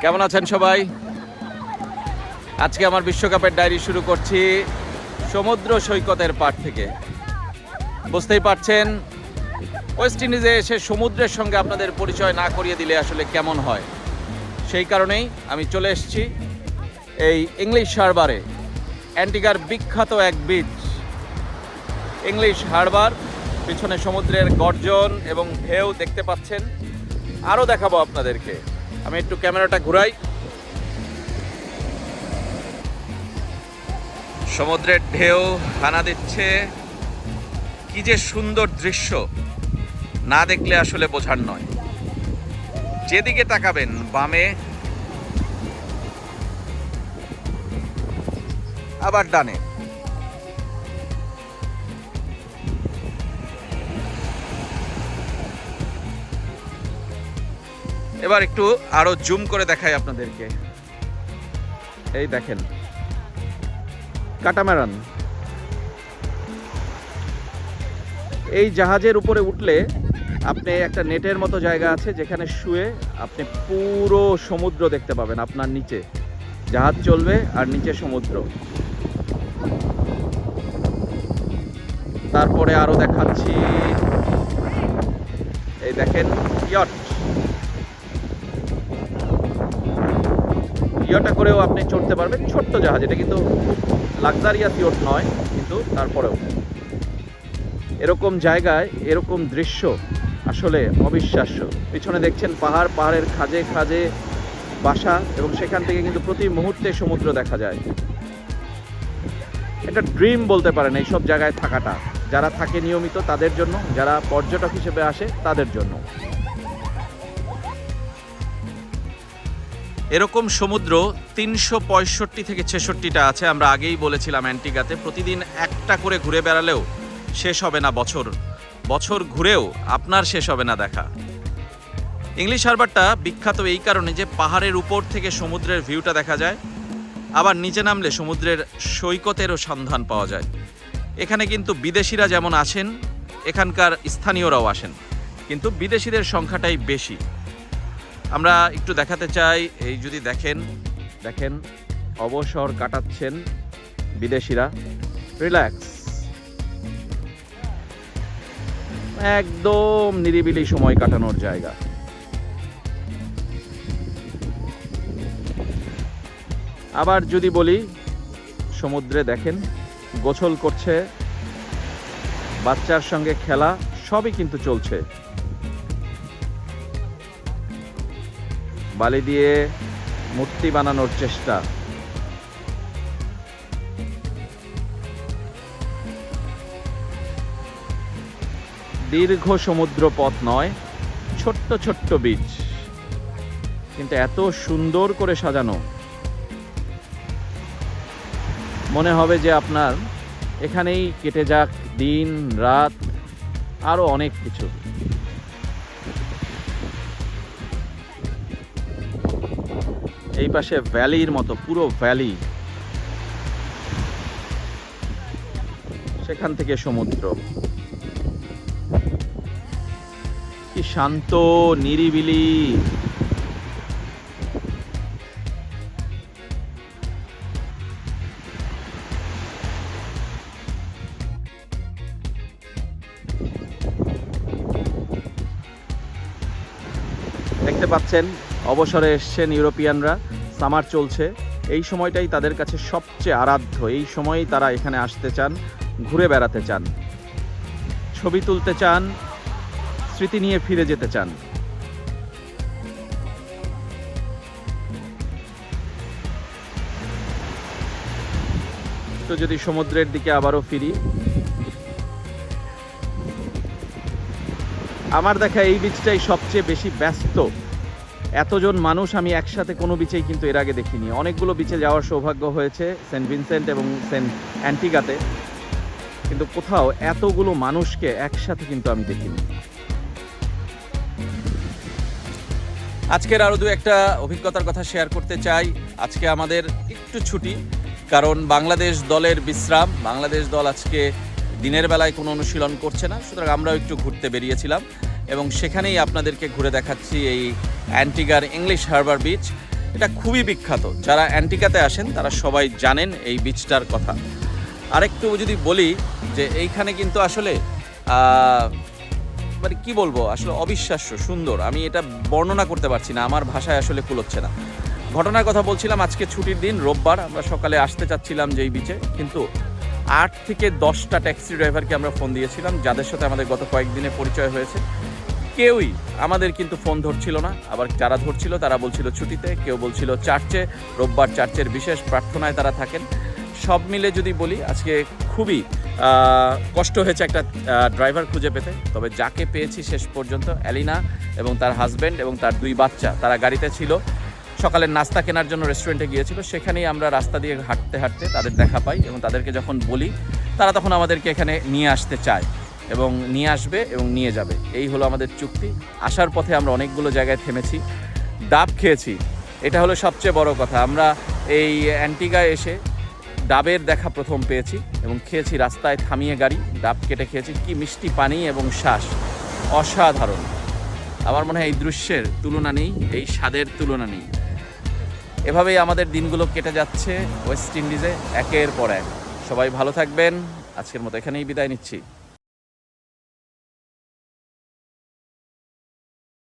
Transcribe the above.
কেমন আছেন সবাই? আজকে আমার বিশ্বকাপের ডায়েরি শুরু করছি সমুদ্র সৈকতের পাড় থেকে। বুঝতেই পারছেন, ওয়েস্ট ইন্ডিজে এসে সমুদ্রের সঙ্গে আপনাদের পরিচয় না করিয়ে দিলে আসলে কেমন হয়। সেই কারণেই আমি চলে এসেছি এই ইংলিশ হারবারে, অ্যান্টিগার বিখ্যাত এক বিচ ইংলিশ হারবার। পিছনে সমুদ্রের গর্জন এবং ঢেউ দেখতে পাচ্ছেন। আরও দেখাবো আপনাদেরকে। আমি একটু ক্যামেরাটা ঘুরাই। সমুদ্রের ঢেউ হানা দিচ্ছে, কি যে সুন্দর দৃশ্য, না দেখলে আসলে বোঝার নয়। যেদিকে তাকাবেন, বামে আবার ডানে, এবার একটু আরো জুম করে দেখাই আপনাদেরকে। এই দেখেন কাটামারান। এই জাহাজের উপরে উঠলে আপনি একটা নেটের মতো জায়গা আছে, যেখানে শুয়ে আপনি পুরো সমুদ্র দেখতে পাবেন। আপনার নিচে জাহাজ চলবে আর নিচে সমুদ্র। তারপরে আরো দেখাচ্ছি, এই দেখেন ইয়ট। ইয়টা করেও আপনি চড়তে পারবেন, ছোট্ট জাহাজ। এটা কিন্তু লাক্সারিয়াস ইয়ট নয়, কিন্তু তারপরেও এরকম জায়গায় এরকম দৃশ্য আসলে অবিশ্বাস্য। পিছনে দেখছেন পাহাড়, পাহাড়ের খাজে খাজে বাসা, এবং সেখান থেকে কিন্তু প্রতি মুহূর্তে সমুদ্র দেখা যায়। এটা ড্রিম বলতে পারেন এইসব জায়গায় থাকাটা। যারা থাকে নিয়মিত তাদের জন্য, যারা পর্যটক হিসেবে আসে তাদের জন্য। এরকম সমুদ্র 365 থেকে 66টা আছে। আমরা আগেই বলেছিলাম অ্যান্টিগাতে প্রতিদিন একটা করে ঘুরে বেড়ালেও শেষ হবে না। বছর ঘুরেও আপনার শেষ হবে না দেখা। ইংলিশ হারবারটা বিখ্যাত এই কারণে যে পাহাড়ের উপর থেকে সমুদ্রের ভিউটা দেখা যায়, আবার নিচে নামলে সমুদ্রের সৈকতেরও সন্ধান পাওয়া যায়। এখানে কিন্তু বিদেশিরা যেমন আসেন, এখানকার স্থানীয়রাও আসেন, কিন্তু বিদেশিদের সংখ্যাটাই বেশি। আমরা একটু দেখাতে চাই, এই যদি দেখেন অবসর কাটাচ্ছেন বিদেশিরা, রিল্যাক্স, একদম নিরিবিলি সময় কাটানোর জায়গা। আবার যদি বলি, সমুদ্রে দেখেন গোসল করছে, বাচ্চার সঙ্গে খেলা, সবই কিন্তু চলছে। বালি দিয়ে মূর্তি বানানোর চেষ্টা। দীর্ঘ সমুদ্র পথ নয়, ছোট্ট ছোট্ট বিচ, কিন্তু এত সুন্দর করে সাজানো, মনে হবে যে আপনার এখানেই কেটে যাক দিন রাত, আরো অনেক কিছু। এই পাশে ভ্যালির মতো পুরো ভ্যালি, সেখান থেকে সমুদ্র। কি শান্ত, নিরিবিলি। দেখতে পাচ্ছেন অবসরে এসছেন ইউরোপিয়ানরা, সামার চলছে, এই সময়টাই তাদের কাছে সবচেয়ে আরাধ্য। এই সময়ই তারা এখানে আসতে চান, ঘুরে বেড়াতে চান, ছবি তুলতে চান, স্মৃতি নিয়ে ফিরে যেতে চান। তো যদি সমুদ্রের দিকে আবারও ফিরি, আমার দেখা এই বিচটাই সবচেয়ে বেশি ব্যস্ত। এতজন মানুষ আমি একসাথে কোনো বিচেই কিন্তু এর আগে দেখিনি। অনেকগুলো বিচে যাওয়ার সৌভাগ্য হয়েছে, সেন্ট ভিনসেন্ট এবং সেন্ট অ্যান্টিগাতে, কিন্তু কোথাও এতগুলো মানুষকে একসাথে কিন্তু আমি দেখিনি। আজকের আরও দু একটা অভিজ্ঞতার কথা শেয়ার করতে চাই। আজকে আমাদের একটু ছুটি, কারণ বাংলাদেশ দলের বিশ্রাম। বাংলাদেশ দল আজকে দিনের বেলায় কোনো অনুশীলন করছে না, সুতরাং আমরাও একটু ঘুরতে বেরিয়েছিলাম এবং সেখানেই আপনাদেরকে ঘুরে দেখাচ্ছি এই অ্যান্টিগার ইংলিশ হারবার বিচ। এটা খুবই বিখ্যাত। যারা অ্যান্টিগাতে আসেন তারা সবাই জানেন এই বিচটার কথা। আরেকটু যদি বলি যে এইখানে কিন্তু আসলে মানে কি বলবো, আসলে অবিশ্বাস্য সুন্দর। আমি এটা বর্ণনা করতে পারছি না, আমার ভাষায় আসলে কুলোচ্ছে না। ঘটনার কথা বলছিলাম, আজকে ছুটির দিন, রোববার। আমরা সকালে আসতে চাচ্ছিলাম যেই বিচে, কিন্তু 8 থেকে 10টা ট্যাক্সি ড্রাইভারকে আমরা ফোন দিয়েছিলাম, যাদের সাথে আমাদের গত কয়েকদিনে পরিচয় হয়েছে। কেউই আমাদের কিন্তু ফোন ধরছিল না। আবার যারা ধরছিল তারা বলছিল ছুটিতে, কেউ বলছিল চার্চে, রোববার চার্চের বিশেষ প্রার্থনায় তারা থাকেন। সব মিলে যদি বলি, আজকে খুবই কষ্ট হয়েছে একটা ড্রাইভার খুঁজে পেতে। তবে যাকে পেয়েছি শেষ পর্যন্ত, অ্যালিনা এবং তার হাজব্যান্ড এবং তার 2 বাচ্চা, তারা গাড়িতে ছিল। সকালের নাস্তা কেনার জন্য রেস্টুরেন্টে গিয়েছিল। সেখানেই আমরা রাস্তা দিয়ে হাঁটতে হাঁটতে তাদের দেখা পাই, এবং তাদেরকে যখন বলি, তারা তখন আমাদেরকে এখানে নিয়ে আসতে চায় এবং নিয়ে আসবে এবং নিয়ে যাবে। এই হলো আমাদের চুক্তি। আসার পথে আমরা অনেকগুলো জায়গায় থেমেছি, ডাব খেয়েছি। এটা হলো সবচেয়ে বড় কথা। আমরা এই অ্যান্টিগায় এসে ডাবের দেখা প্রথম পেয়েছি এবং খেয়েছি রাস্তায় থামিয়ে গাড়ি, ডাব কেটে খেয়েছি। কি মিষ্টি পানি এবং শ্বাস, অসাধারণ। আমার মনে হয় এই দৃশ্যের তুলনা নেই, এই স্বাদের তুলনা নেই। এভাবেই আমাদের দিনগুলো কেটে যাচ্ছে ওয়েস্ট ইন্ডিজে একের পর এক। সবাই ভালো থাকবেন। আজকের মতো এখানেই বিদায় নিচ্ছি।